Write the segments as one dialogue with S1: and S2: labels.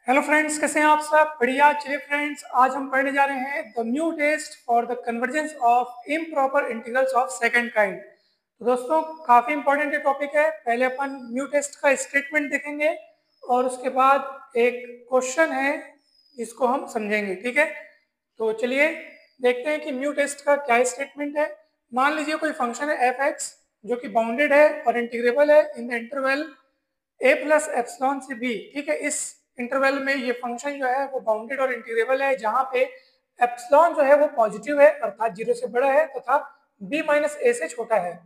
S1: Hello friends, कैसे हैं आप सब? बढ़िया। चलिए फ्रेंड्स, आज हम पढ़ने जा रहे हैं the mu test for the convergence of improper integrals of second kind. तो दोस्तों, काफी इंपॉर्टेंट ये टॉपिक है। पहले अपन म्यू टेस्ट का स्टेटमेंट देखेंगे और उसके बाद एक क्वेश्चन है, इसको हम समझेंगे। ठीक है, तो चलिए देखते हैं कि म्यू टेस्ट का क्या स्टेटमेंट है। मान लीजिए कोई फंक्शन है एफ एक्स, जो कि बाउंडेड है और इंटीग्रेबल है in the interval A plus epsilon से बी। ठीक है, इस इंटरवल में ये फंक्शन जो है वो बाउंडेड और इंटीग्रेबल है, जहां पे एप्सिलॉन जो है वो पॉजिटिव है अर्थात जीरो से बड़ा है तथा बी माइनस ए से छोटा है।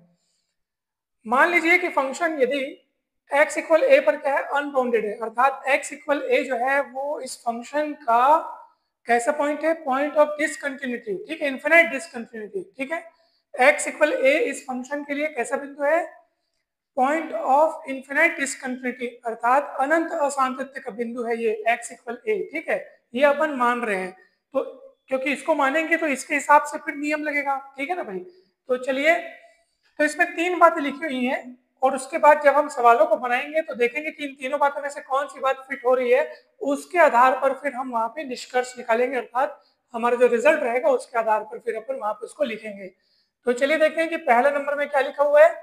S1: मान लीजिए कि फंक्शन यदि x इक्वल ए पर क्या है, अनबाउंडेड है, अर्थात x इक्वल ए जो है वो इस फंक्शन का कैसा पॉइंट है, पॉइंट ऑफ डिसकंटिन्यूटी। ठीक है, इन्फिनिट डिसकंटिन्यूटी। ठीक है, x इक्वल ए इस फंक्शन के लिए कैसा बिंदु है, पॉइंट ऑफ इन्फिनिट डिसकंटिन्यूटी, अर्थात अनंत असांतत्य का बिंदु है ये x इक्वल ए। ठीक है, ये अपन मान रहे हैं, तो क्योंकि इसको मानेंगे तो इसके हिसाब से फिर नियम लगेगा। ठीक है ना भाई? तो चलिए, तो इसमें तीन बातें लिखी हुई हैं और उसके बाद जब हम सवालों को बनाएंगे तो देखेंगे कि इन तीनों बातों में से कौन सी बात फिट हो रही है। उसके आधार पर फिर हम वहां पे निष्कर्ष निकालेंगे, अर्थात हमारा जो रिजल्ट रहेगा उसके आधार पर फिर अपन वहां पे उसको लिखेंगे। तो चलिए देखते हैं कि पहले नंबर में क्या लिखा हुआ है।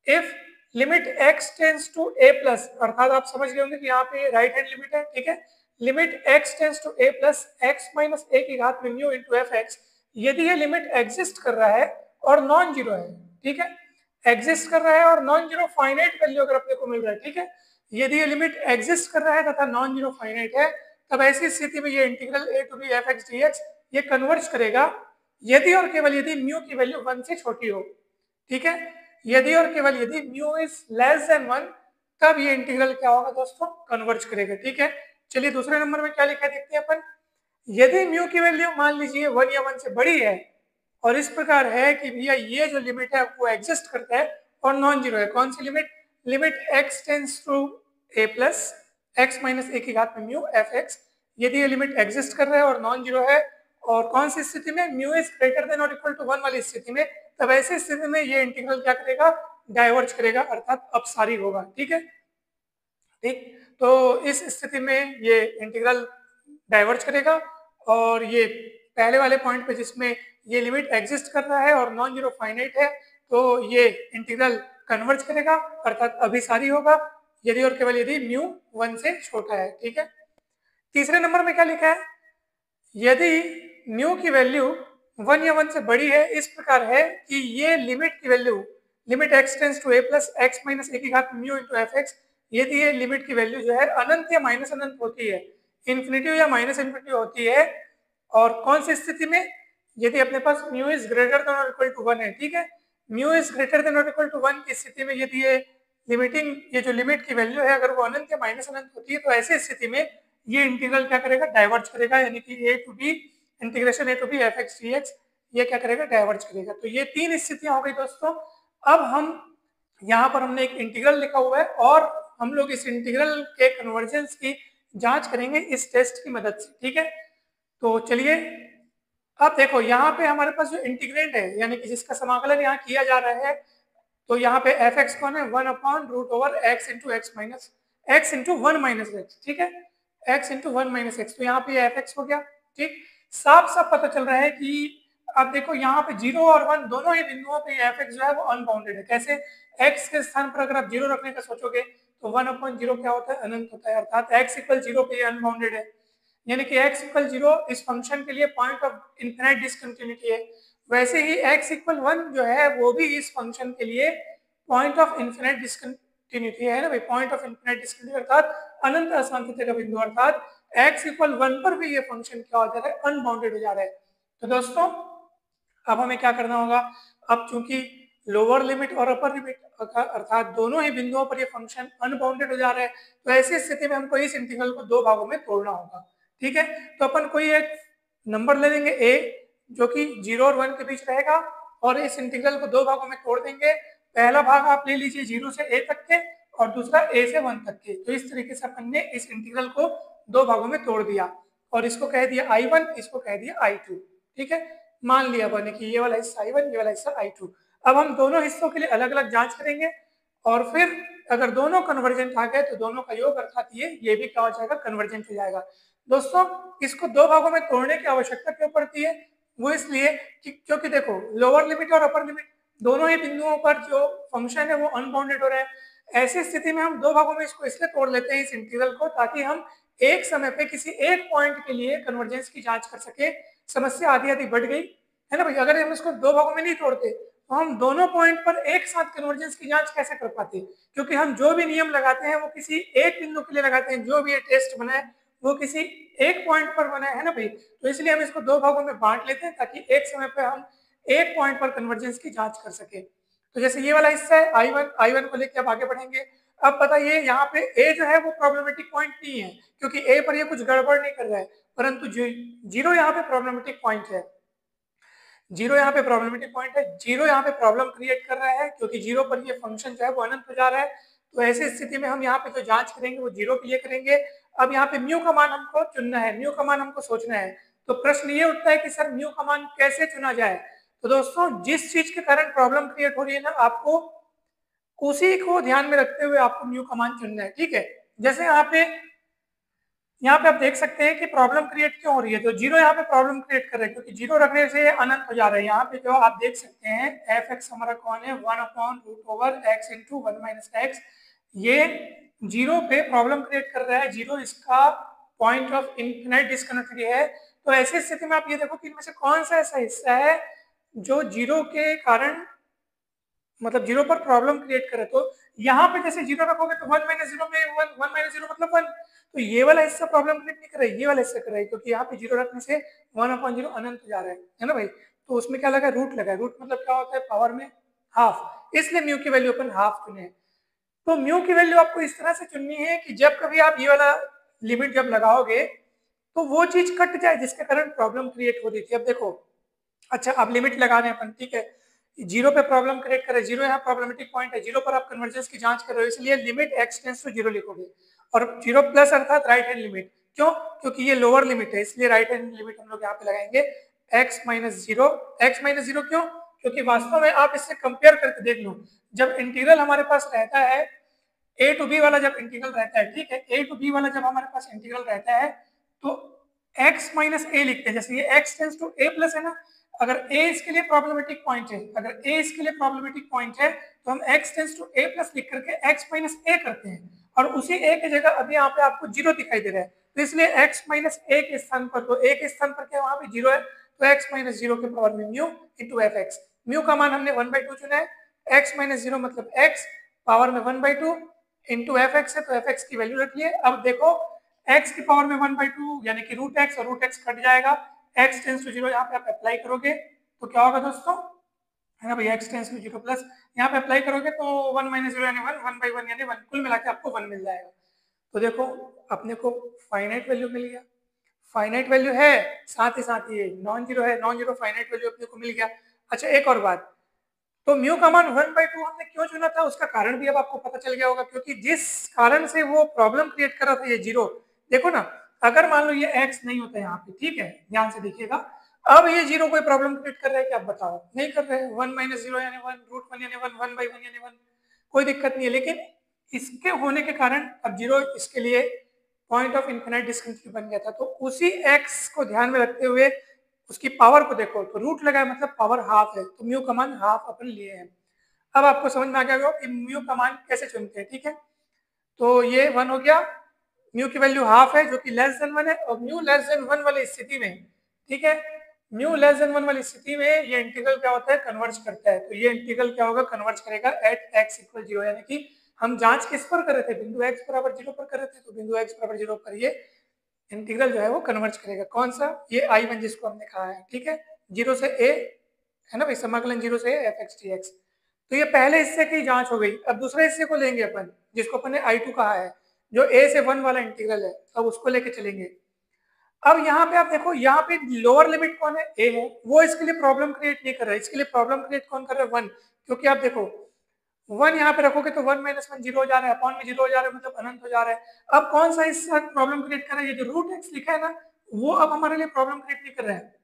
S1: If limit x tends to a plus, अर्थात आप समझ गए होंगे कि यहाँ पे राइट हैंड लिमिट है। ठीक है, limit x tends to a plus x minus a की घात में म्यू इंटू एफ एक्स, यदि ये लिमिट एग्जिस्ट कर रहा है और नॉन जीरो है। ठीक है, एग्जिस्ट कर रहा है और नॉन जीरो फाइनाइट वैल्यू अगर अपने को मिल रहा है। ठीक है, यदि ये लिमिट एग्जिस्ट कर रहा है तथा नॉन जीरो फाइनाइट है, तब ऐसी स्थिति में ये integral a to b f x d x ये कन्वर्ज करेगा, यदि और केवल यदि म्यू की वैल्यू 1 से छोटी हो। ठीक है, यदि और केवल यदि म्यू इज लेस देन 1, तब ये इंटीग्रल क्या होगा दोस्तों, कन्वर्ज करेगा। ठीक है, चलिए दूसरे नंबर में क्या लिखा है देखते हैं अपन। यदि म्यू की वैल्यू मान लीजिए 1 या 1 से बड़ी है और इस प्रकार है कि भैया ये जो लिमिट है वो एग्जिस्ट करता है और नॉन जीरो है, कौन सी limit, limit x tends to a plus x minus a की घात में म्यू एफ एक्स, यदि ये लिमिट एग्जिस्ट कर रहा है और नॉन जीरो है, और कौन सी स्थिति में, म्यू इज ग्रेटर देन और इक्वल टू 1 वाली स्थिति में, तब ऐसी स्थिति में ये इंटीग्रल क्या करेगा, डाइवर्ज करेगा, अर्थात अपसारी होगा। ठीक है, ठीक, तो इस स्थिति में ये इंटीग्रल डाइवर्ज करेगा और ये पहले वाले पॉइंट पे जिसमें ये लिमिट एग्जिस्ट कर रहा है और नॉन जीरो फाइनाइट है, तो ये इंटीग्रल कन्वर्ज करेगा अर्थात अभिसारी होगा, यदि और केवल यदि म्यू 1 से छोटा है। ठीक है, तीसरे नंबर में क्या लिखा है, यदि म्यू की वैल्यू 1 या 1 से बड़ी है, इस प्रकार है कि ये लिमिट की value, limit x tends to a plus x minus a की घात म्यू इंटू एफ एक्स, यदि ये लिमिट की वैल्यू जो है अनंत या माइनस अनंत होती है, इन्फिनिटी या माइनस इन्फिनिटी होती है, और कौन सी स्थिति में, यदि अपने पास म्यू इज ग्रेटर देन और इक्वल टू 1 है। ठीक है, म्यू इज ग्रेटर देन और इक्वल टू 1 की स्थिति में यदि ये लिमिटिंग, ये जो लिमिट की वैल्यू है अगर वो अनंत या माइनस अनंत होती है, तो ऐसी स्थिति में ये इंटीग्रल क्या करेगा, डाइवर्ज करेगा, यानी कि a to b integration a to b f x d x, ये क्या करेगा, डाइवर्ज करेगा। तो ये तीन स्थितियां हो गई दोस्तों। अब हम यहाँ पर हमने एक इंटीग्रल लिखा हुआ है और हम लोग इस इंटीग्रल के कन्वर्जेंस की जांच करेंगे इस टेस्ट की मदद से। ठीक है, तो चलिए, अब देखो यहाँ पे हमारे पास जो इंटीग्रेंट है, यानी कि जिसका समाकलन यहाँ किया जा रहा है, तो यहाँ पे एफ एक्स कौन है, 1 upon root over x into x minus x into 1 minus x. ठीक है, एक्स इंटू 1 माइनस एक्स, तो यहाँ पे एफ एक्स हो गया। ठीक, साफ साफ पता चल रहा है कि अब देखो यहाँ पे 0 और 1 दोनों ही बिंदुओं पे एफ एक्स जो है वो अनबाउंडेड है। कैसे, एक्स के स्थान पर अगर आप 0 रखने का सोचोगे तो 1 अपॉन 0 क्या होता है, अनंत होता है, अर्थात एक्स इक्वल 0 पे अनबाउंडेड है, यानी कि x इक्वल 0 इस फंक्शन के लिए पॉइंट ऑफ इनफिनिट डिसकंटिन्यूटी है। वैसे ही x इक्वल 1 जो है वो भी इस फंक्शन के लिए पॉइंट ऑफ इनफिनिट डिसकंटिन्यूटी है ना भाई, पॉइंट ऑफ इनफिनिट डिसकंटिन्यूटी अर्थात अनंत असांतत्य का बिंदु, अर्थात x इक्वल 1 पर भी ये फंक्शन क्या हो जा रहा है, अनबाउंडेड हो जा रहा है। तो दोस्तों, अब हमें क्या करना होगा, अब चूंकि लोअर लिमिट और अपर लिमिट अर्थात दोनों ही बिंदुओं पर ये फंक्शन अनबाउंडेड हो जा रहा है, तो ऐसी स्थिति में हमको इस इंटीग्रल को दो भागों में तोड़ना होगा। ठीक है, तो अपन कोई एक नंबर ले लेंगे a, जो कि 0 और 1 के बीच रहेगा, और इस इंटीग्रल को दो भागों में तोड़ देंगे। पहला भाग आप ले लीजिए 0 से a तक के और दूसरा a से 1 तक के। तो इस तरीके से अपन ने इस इंटीग्रल को दो भागों में तोड़ दिया और इसको कह दिया I1, इसको कह दिया I2। ठीक है, मान लिया बने कि ये वाला हिस्सा I1, ये वाला हिस्सा I2। अब हम दोनों हिस्सों के लिए अलग अलग जांच करेंगे और फिर अगर दोनों कन्वर्जेंट आ गए तो दोनों का योग अर्थात ये भी क्या हो जाएगा, कन्वर्जेंट हो जाएगा। दोस्तों इसको दो भागों में तोड़ने की आवश्यकता क्यों पड़ती है, वो इसलिए कि क्योंकि देखो लोअर लिमिट और अपर लिमिट दोनों ही बिंदुओं पर जो फंक्शन है वो अनबाउंडेड हो रहा है। ऐसी स्थिति में हम दो भागों में इसको इसलिए तोड़ लेते हैं इस इंटीग्रल को, ताकि हम एक समय पे किसी एक पॉइंट के लिए कन्वर्जेंस की जांच कर सके। समस्या आधी आधी बढ़ गई है ना भाई। अगर हम इसको दो भागों में नहीं तोड़ते तो हम दोनों पॉइंट पर एक साथ कन्वर्जेंस की जांच कैसे कर पाते, क्योंकि हम जो भी नियम लगाते हैं वो किसी एक बिंदु के लिए लगाते हैं। जो भी ये टेस्ट बना है वो किसी एक पॉइंट पर बना है ना भाई। तो इसलिए हम इसको दो भागों में बांट लेते हैं ताकि एक समय पर हम एक पॉइंट पर कन्वर्जेंस की जांच कर सके। तो जैसे ये वाला हिस्सा है I1 को लेकर आप आगे बढ़ेंगे। अब बताइए यहाँ पे ए जो है वो प्रॉब्लमेटिक पॉइंट नहीं है, क्योंकि ए पर ये कुछ गड़बड़ नहीं कर रहा है, परंतु जीरो यहाँ पे प्रॉब्लमेटिक पॉइंट है। जीरो यहाँ पे प्रॉब्लमेटिक पॉइंट है, जीरो यहाँ पे प्रॉब्लम क्रिएट कर रहा है, क्योंकि जीरो पर ये फंक्शन जो है वो अनंत हो जा रहा है। तो ऐसी स्थिति में हम यहाँ पे जो जांच करेंगे वो जीरो के लिए करेंगे। अब यहाँ पे म्यू का मान हमको चुनना है, म्यू का मान हमको सोचना है। तो प्रश्न ये उठता है कि सर म्यू का मान कैसे चुना जाए। तो दोस्तों जिस चीज के कारण प्रॉब्लम क्रिएट हो रही है ना, आपको उसी को ध्यान में रखते हुए आपको म्यू का मान चुनना है, ठीक है। जैसे यहाँ पे आप देख सकते हैं कि प्रॉब्लम क्रिएट क्यों हो रही है। तो जीरो यहाँ पे प्रॉब्लम क्रिएट कर रहा है, क्योंकि जीरो रखने से अनंत हो जा रहा है। यहाँ पे जो आप देख सकते हैं एफ एक्स हमारा कौन है, 1/√x इंटू 1 - x। ये जीरो पे प्रॉब्लम क्रिएट कर रहा है, जीरो इसका पॉइंट ऑफ इनफिनाइट डिस्कंटिन्यूटी है। तो ऐसी स्थिति में आप ये देखो कि इनमें से कौन सा ऐसा हिस्सा है जो जीरो के कारण मतलब जीरो पर प्रॉब्लम क्रिएट करे। तो यहाँ पे जैसे जीरो रखोगे तो 1 - 0 में 1 - 0 मतलब 1। तो ये वाला हिस्सा प्रॉब्लम क्रिएट नहीं कर रहा है, ये वाला हिस्सा कर रहा है, क्योंकि यहाँ पे जीरो रखने से 1/0 अनंत हो जा रहा है ना भाई। तो उसमें क्या लगा है, रूट लगा है। रूट मतलब क्या होता है, पावर में हाफ, इसलिए म्यू की वैल्यू अपन हाफ चुने। तो म्यू की वैल्यू आपको इस तरह से चुननी है कि जब कभी आप ये वाला लिमिट जब लगाओगे तो वो चीज कट जाए जिसके कारण प्रॉब्लम क्रिएट हो रही थी। अब देखो, अच्छा अब लिमिट लगा रहे हैं अपन, ठीक है। जीरो पे प्रॉब्लम क्रिएट करे, जीरो यहाँ प्रॉब्लमेटिक पॉइंट है, जीरो पर आप कन्वर्जेंस की जांच कर रहे हो, इसलिए limit x tends to zero लिखोगे। और जीरो प्लस अर्थात राइट हैंड लिमिट। क्यों, क्योंकि ये लोअर लिमिट है, इसलिए राइट हैंड लिमिट हम लोग यहाँ पे लगाएंगे x - 0। x - 0 क्यों, क्योंकि वास्तव में आप इससे कंपेयर करके देख लो। जब इंटीग्रल हमारे पास रहता है a to b वाला, जब इंटीग्रल रहता है, ठीक है, a to b वाला जब हमारे पास इंटीग्रल रहता है तो x - a लिखते हैं। जैसे ये x tends to a plus है ना, अगर a इसके लिए प्रॉब्लमेटिक पॉइंट है, अगर a इसके लिए प्रॉब्लमेटिक पॉइंट है तो हम x tends to a plus लिख करके x - a करते हैं, और उसी a की जगह अभी यहाँ पे आपको जीरो दिखाई दे रहा है। तो इसलिए x - a के स्थान पर, तो a के स्थान पर क्या वहां पे जीरो है, तो x - 0 के पावर में mu into F x. Mu का मान हमने 1/2 चुना है, x - 0 मतलब x पावर में 1/2 इंटू एफ एक्स है, तो एफ एक्स की वैल्यू रख लिए। अब देखो x की पावर में 1/2 यानी कि रूट एक्स, और रूट एक्स कट जाएगा, x टेंड्स टू जीरो यहाँ पे आप अप्लाई करोगे तो क्या होगा दोस्तों, है ना भाई, x tends to zero plus यहाँ पे अप्लाई करोगे तो 1 - 0 यानी 1, 1/1 यानी 1, कुल मिला के आपको 1 मिल जाएगा। तो देखो अपने को फाइनाइट वैल्यू मिल गया, फाइनाइट वैल्यू है, साथ ही साथ ये नॉन जीरो है, नॉन जीरो फाइनाइट वैल्यू अपने को मिल गया। अच्छा एक और बात, तो म्यू का मान 1/2 हमने क्यों चुना था, उसका कारण भी अब आपको पता चल गया होगा, क्योंकि जिस कारण से वो प्रॉब्लम क्रिएट कर रहा था ये जीरो। देखो ना, अगर मान लो ये x नहीं होता यहाँ पे, ठीक है, ध्यान से देखिएगा, अब ये जीरो कोई प्रॉब्लम क्रिएट कर रहा है क्या, आप बताओ, नहीं कर रहे हैं। 1 - 0 यानी 1, √1 यानी 1, 1/1 यानी 1, कोई दिक्कत नहीं है। लेकिन इसके होने के कारण अब जीरो इसके लिए पॉइंट ऑफ इनफिनाइट डिस्कंटिन्यूटी बन गया था। तो उसी x को ध्यान में रखते हुए उसकी पावर को देखो, तो रूट लगा है मतलब पावर हाफ है, तो म्यू का मान हाफ अपन लिए हैं। अब आपको समझ में आ गया होगा कि म्यू का मान कैसे चुनते हैं, ठीक है। तो ये 1 हो गया, म्यू की वैल्यू हाफ है जो कि लेस देन 1 है, और म्यू लेस देन 1 वाली स्थिति में, ठीक है, म्यू लेस देन 1 वाली स्थिति में ये इंटीग्रल क्या होता है, कन्वर्ज करता है। तो ये इंटीग्रल क्या होगा, कन्वर्ज करेगा एट x = 0, यानी कि हम जांच किस पर कर रहे थे, बिंदु x बराबर 0 पर कर रहे थे, तो बिंदु x बराबर 0 पर ये इंटीग्रल जो है वो कन्वर्ज करेगा। कौन सा, ये I1 जिसको हमने कहा है, ठीक है, 0 से a है ना भाई, समाकलन 0 से a f(x) dx। तो ये पहले हिस्से की जांच हो गई। अब दूसरे हिस्से को लेंगे अपन, जिसको अपन ने I2 कहा है, जो a से 1 वाला इंटीग्रल है, अब उसको लेके चलेंगे। अब यहाँ पे आप देखो, यहाँ पे लोअर लिमिट कौन है, a है, वो इसके लिए प्रॉब्लम क्रिएट नहीं कर रहा है। इसके लिए प्रॉब्लम क्रिएट कौन कर रहा है, 1, क्योंकि आप देखो 1 यहाँ पे रखोगे तो 1 - 1 जीरो हो जा रहा है, अपॉन में जीरो हो जा रहा है, मतलब अनंत हो जा रहा है। अब कौन सा इससे प्रॉब्लम क्रिएट कर रहा है, ये जो रूट एक्स लिखा है ना, वो अब हमारे लिए प्रॉब्लम क्रिएट नहीं कर रहा है।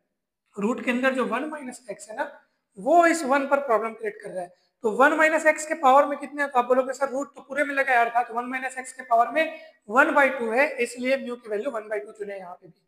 S1: रूट के अंदर जो 1 - x है ना, वो इस 1 पर प्रॉब्लम क्रिएट कर रहा है। तो 1 माइनस एक्स के पावर में कितने, तो आप बोलोगे सर रूट तो पूरे में लगा यार था, तो 1 माइनस एक्स के पावर में 1/2 है, इसलिए म्यू की वैल्यू 1/2 चुने यहाँ पे भी,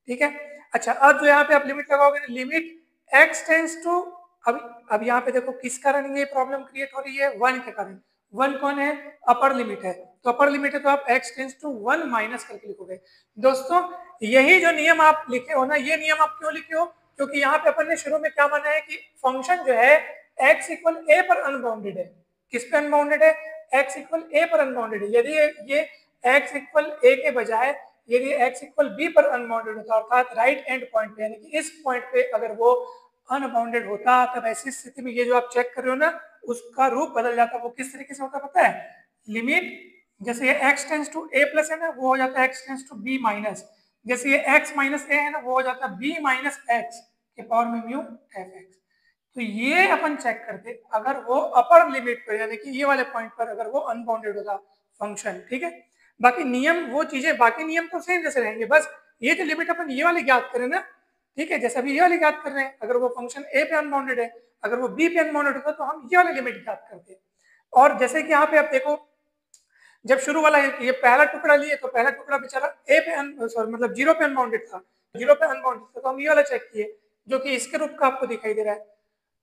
S1: ठीक है। अच्छा, अब जो यहाँ पे आप लिमिट लगाओगे, लिमिट x टेंस टू, अब यहाँ पे देखो किस कारण ये प्रॉब्लम क्रिएट हो रही है, 1 के कारण। 1 कौन है, अपर लिमिट है, तो अपर लिमिट है तो आप x टेंस टू 1 माइनस करके लिखोगे। दोस्तों यही जो नियम आप लिखे हो ना, ये नियम आप क्यों लिखे हो, क्योंकि यहाँ पे अपन ने शुरू में क्या माना है कि फंक्शन जो है x इक्वल a पर अनबाउंडेड है। किस पे अनबाउंडेड है, x इक्वल a पर अनबाउंडेड है। यदि ये x इक्वल a के बजाय यदि x इक्वल b पर अनबाउंडेड होता, अर्थात राइट एंड पॉइंट पे, यानी कि इस पॉइंट पे अगर वो अनबाउंडेड होता, तब ऐसी स्थिति में ये जो आप चेक कर रहे हो ना, उसका रूप बदल जाता। वो किस तरीके से होता पता है, लिमिट जैसे ये x tends to a plus है ना, वो हो जाता है x tends to b minus, जैसे ये x माइनस a है ना, वो हो जाता है b माइनस x के पावर में म्यू fx। तो ये अपन चेक करते अगर वो अपर लिमिट पर, यानी कि ये वाले पॉइंट पर अगर वो अनबाउंडेड होता फंक्शन, ठीक है। बाकी नियम वो चीजें, बाकी नियम तो सेम जैसे रहेंगे, बस ये जो लिमिट अपन ये वाले ज्ञात करें ना, ठीक है, जैसे अभी ये वाले ज्ञात कर रहे हैं, अगर वो फंक्शन a पे अनबाउंडेड है, अगर वो b पे अनबाउंडेड होता तो हम ये वाले लिमिट ज्ञात करते। और जैसे कि यहाँ पे आप देखो, जब शुरू वाला ये पहला टुकड़ा लिए तो पहला टुकड़ा बेचारा ए पे सॉरी मतलब 0 पे अनबाउंडेड था, 0 पे अनबाउंडेड था, तो हम ये वाला चेक किए जो कि इसके रूप का आपको दिखाई दे रहा है।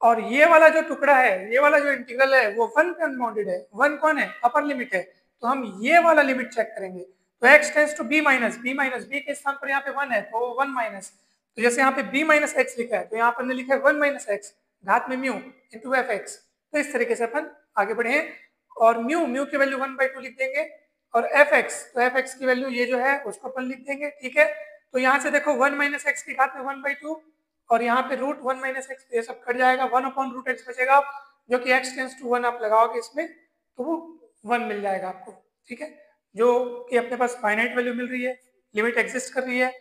S1: और ये वाला जो टुकड़ा है, ये वाला जो इंटीग्रल है, वो 1 पे अनबाउंडेड है। 1 कौन है, अपर लिमिट है, तो हम ये वाला लिमिट चेक करेंगे। तो x tends to b minus, b के स्थान पर यहाँ पे 1 है तो 1 माइनस, तो जैसे यहाँ पे b माइनस एक्स लिखा है, तो यहाँ पर लिखा है 1 माइनस एक्स घात में म्यू इंटू एफ एक्स। तो इस तरीके से अपन आगे बढ़े हैं, और म्यू की वैल्यू 1/2 लिख देंगे, और एफ एक्स, तो एफ एक्स की वैल्यू ये जो है उसको अपन लिख देंगे, ठीक है। तो यहाँ से देखो 1 माइनस एक्स की घात में 1/2, और यहाँ पे रूट 1 माइनस एक्स, ये सब कट जाएगा, 1 अपॉन रूट एक्स बचेगा, जो कि x टेंस टू 1 आप लगाओगे इसमें, तो वो 1 मिल जाएगा आपको, ठीक है। जो कि अपने पास फाइनाइट वैल्यू मिल रही है, लिमिट एग्जिस्ट कर रही है,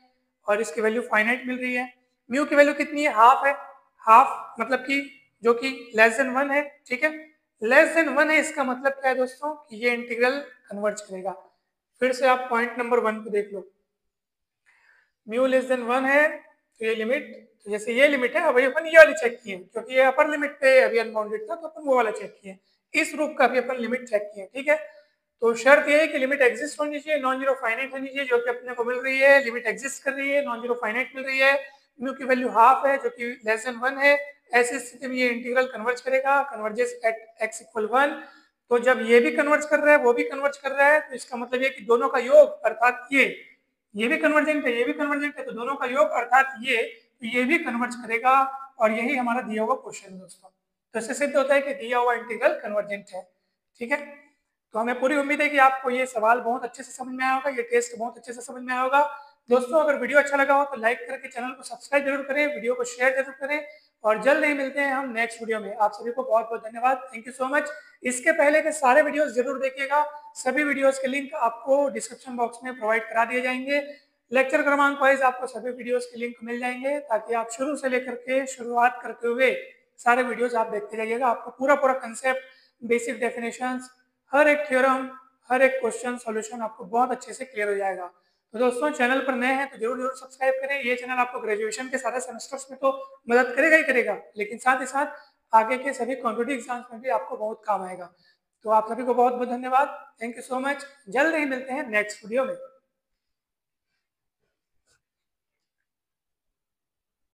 S1: और इसकी वैल्यू फाइनाइट मिल रही है। म्यू की वैल्यू कितनी है, हाफ है, हाफ मतलब कि जो कि लेस देन 1 है, ठीक है। लेस देन 1 है, इसका मतलब क्या है दोस्तों, कि ये इंटीग्रल कन्वर्ज करेगा। फिर से आप पॉइंट नंबर 1 को देख लो, म्यू लेस देन 1 है तो ये लिमिट, तो जैसे ये लिमिट है, अभी अपन ये वाली चेक किए क्योंकि ये अपर लिमिट पे अभी अनबाउंडेड था, तो अपन वो वाला चेक किए, इस रूप का भी अपन लिमिट चेक किए, ठीक है। तो शर्त ये है कि लिमिट एग्जिस्ट होनी चाहिए, नॉन जीरो फाइनाइट होनी चाहिए, जो कि अपने को मिल रही है, लिमिट एग्जिस्ट कर रही है, नॉन जीरो फाइनाइट मिल रही है, म्यू की वैल्यू हाफ है जो कि लेस देन 1 है। ऐसी स्थिति में ये इंटीग्रल कन्वर्ज करेगा, कन्वर्जेस एट x इक्वल 1। तो जब ये भी कन्वर्ज कर रहा है, वो भी कन्वर्ज कर रहा है, तो इसका मतलब ये कि दोनों का योग, अर्थात ये भी कन्वर्जेंट है, ये भी कन्वर्जेंट है, तो दोनों का योग अर्थात ये भी कन्वर्ज करेगा, और यही हमारा दिया हुआ क्वेश्चन है दोस्तों। तो इससे सिद्ध होता है कि दिया हुआ इंटीग्रल कन्वर्जेंट है, ठीक है। तो हमें पूरी उम्मीद है कि आपको ये सवाल बहुत अच्छे से समझ में आया होगा, ये टेस्ट बहुत अच्छे से समझ में आया होगा। दोस्तों अगर वीडियो अच्छा लगा हो तो लाइक करके चैनल को सब्सक्राइब जरूर करें, वीडियो को शेयर जरूर करें, और जल्द ही मिलते हैं हम नेक्स्ट वीडियो में। आप सभी को बहुत बहुत धन्यवाद, थैंक यू सो मच। इसके पहले के सारे वीडियोस जरूर देखिएगा, सभी वीडियोस के लिंक आपको डिस्क्रिप्शन बॉक्स में प्रोवाइड करा दिए जाएंगे। लेक्चर क्रमांक वाइज आपको सभी वीडियोस के लिंक मिल जाएंगे, ताकि आप शुरू से लेकर के शुरुआत करते हुए सारे वीडियोस आप देखते जाइएगा। आपको पूरा कंसेप्ट, बेसिक डेफिनेशंस, हर एक थ्योरम, हर एक क्वेश्चन सॉल्यूशन आपको बहुत अच्छे से क्लियर हो जाएगा। तो दोस्तों चैनल पर नए हैं तो जरूर जरूर सब्सक्राइब करें। ये चैनल आपको ग्रेजुएशन के सारे सेमेस्टर्स में तो मदद करेगा ही करेगा, लेकिन साथ ही साथ आगे के सभी कॉम्पिटिटिव एग्जाम्स में भी आपको बहुत काम आएगा। तो आप सभी को बहुत बहुत धन्यवाद, थैंक यू सो मच। जल्द ही मिलते हैं नेक्स्ट वीडियो में।